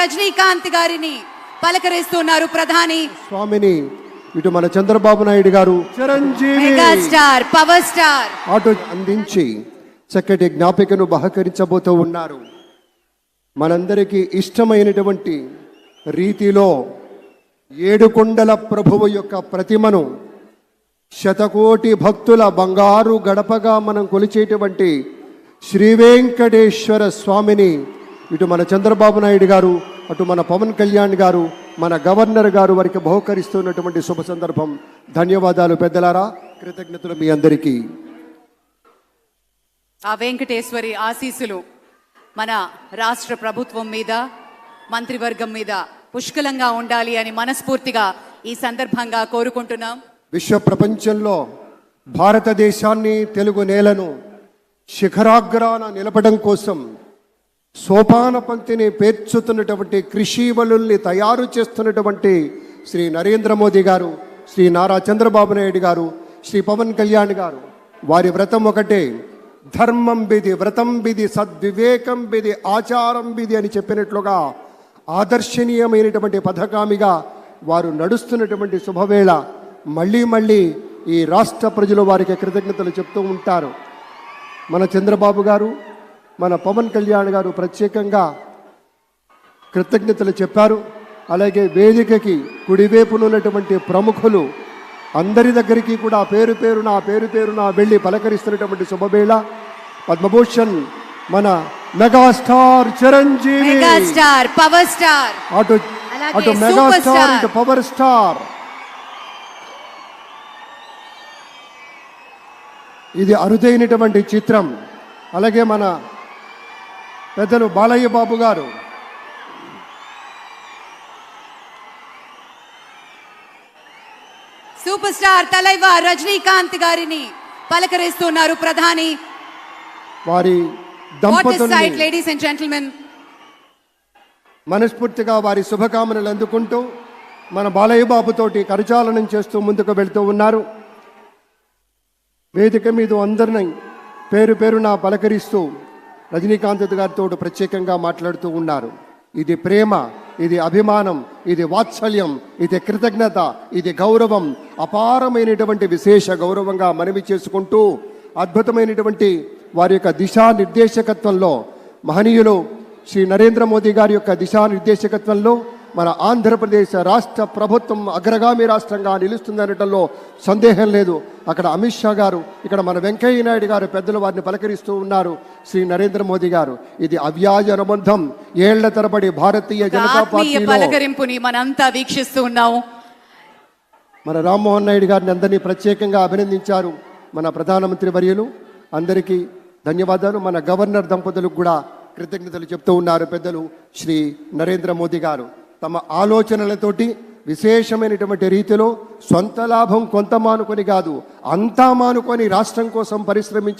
రజనీకాంత్ గారిని పలకరిస్తున్నారు ప్రధాని స్వామిని. ఇటు మన చంద్రబాబు నాయుడు గారు Chiranjeevi mega star power star auto అందించి చక్కటి జ్ఞాపికను బహకరించబోతూ ఉన్నారు. మనందరికీ ఇష్టమైనటువంటి రీతిలో ఏడుకొండల ప్రభువు యొక్క ప్రతిమను శతకోటి భక్తుల బంగారు గడపగా మనం కొలిచేటువంటి శ్రీ వెంకటేశ్వర స్వామిని ఇటు మన చంద్రబాబు నాయుడు గారు, అటు మన పవన్ కళ్యాణ్ గారు, మన గవర్నర్ గారు వారికి బహుకరిస్తున్నటువంటి శుభ సందర్భం. ధన్యవాదాలు పెద్దలారా, కృతజ్ఞతలు మీ అందరికీ. ఆ వెంకటేశ్వరి ఆశీస్సులు మన రాష్ట్ర ప్రభుత్వం మీద, మంత్రివర్గం మీద పుష్కలంగా ఉండాలి అని మనస్ఫూర్తిగా ఈ సందర్భంగా కోరుకుంటున్నాం. విశ్వ ప్రపంచంలో భారతదేశాన్ని, తెలుగు నేలను శిఖరాగ్రాన నిలపడం కోసం సోపాన పంక్తిని పేర్చుతున్నటువంటి కృషివలుల్ని తయారు చేస్తున్నటువంటి శ్రీ నరేంద్ర మోదీ గారు, శ్రీ నారా చంద్రబాబు నాయుడు గారు, శ్రీ పవన్ కళ్యాణ్ గారు, వారి వ్రతం ఒకటే, ధర్మం బిది, వ్రతం బిది, సద్వివేకం బిది, ఆచారం బిది అని చెప్పినట్లుగా ఆదర్శనీయమైనటువంటి పథకామిగా వారు నడుస్తున్నటువంటి శుభవేళ. మళ్ళీ మళ్ళీ ఈ రాష్ట్ర ప్రజలు వారికి కృతజ్ఞతలు చెప్తూ ఉంటారు. మన చంద్రబాబు గారు, మన పవన్ కళ్యాణ్ గారు ప్రత్యేకంగా కృతజ్ఞతలు చెప్పారు. అలాగే వేదికకి కుడివైపునున్నటువంటి ప్రముఖులు అందరి దగ్గరికి కూడా పేరు పేరున వెళ్ళి పలకరిస్తున్నటువంటి శుభవేళ. పద్మభూషణ్ మన megastar Chiranjeevi, megastar power star, అటు మెగాస్టార్ ఇటు పవర్ స్టార్. ఇది అరుదైనటువంటి చిత్రం. అలాగే మన పెద్దలు బాలయ్య బాబు గారు, సూపర్ స్టార్ తలైవా రజనీకాంత్ గారిని పలకరిస్తున్నారు ప్రధాని. వారి దంపతుల్ని లేడీస్ అండ్ జెంటిల్మెన్ మనస్ఫూర్తిగా వారి శుభకామనలు అందుకుంటూ మన బాలయ్య బాబుతోటి కరచాలనం చేస్తూ ముందుకు వెళ్తూ ఉన్నారు. వేదిక మీద అందరినీ పేరున పలకరిస్తూ రజనీకాంత్ గారితో ప్రత్యేకంగా మాట్లాడుతూ ఉన్నారు. ఇది ప్రేమ, ఇది అభిమానం, ఇది వాత్సల్యం, ఇది కృతజ్ఞత, ఇది గౌరవం, అపారమైనటువంటి విశేష గౌరవంగా మనవి చేసుకుంటూ అద్భుతమైనటువంటి వారి యొక్క దిశానిర్దేశకత్వంలో, మహనీయులు శ్రీ నరేంద్ర మోదీ గారి యొక్క దిశానిర్దేశకత్వంలో మన ఆంధ్రప్రదేశ్ రాష్ట్ర ప్రభుత్వం అగ్రగామి రాష్ట్రంగా నిలుస్తుందనటంలో సందేహం లేదు. అక్కడ అమిత్ షా గారు, ఇక్కడ మన వెంకయ్య నాయుడు గారు పెద్దలు వారిని పలకరిస్తూ ఉన్నారు. శ్రీ నరేంద్ర మోదీ గారు, ఇది అవ్యాజ అనుబంధం. ఏళ్ల తరబడి భారతీయ జనతా పార్టీ పలకరింపుని మనంతా వీక్షిస్తూ ఉన్నాము. మన రామ్మోహన్ నాయుడు గారిని అందరినీ ప్రత్యేకంగా అభినందించారు మన ప్రధానమంత్రి వర్యులు. అందరికీ ధన్యవాదాలు. మన గవర్నర్ దంపతులకు కూడా కృతజ్ఞతలు చెప్తూ ఉన్నారు పెద్దలు శ్రీ నరేంద్ర మోదీ గారు. తమ ఆలోచనలతోటి విశేషమైనటువంటి రీతిలో సొంత లాభం కొంత మానుకొని కాదు, అంతా మానుకొని రాష్ట్రం కోసం పరిశ్రమించే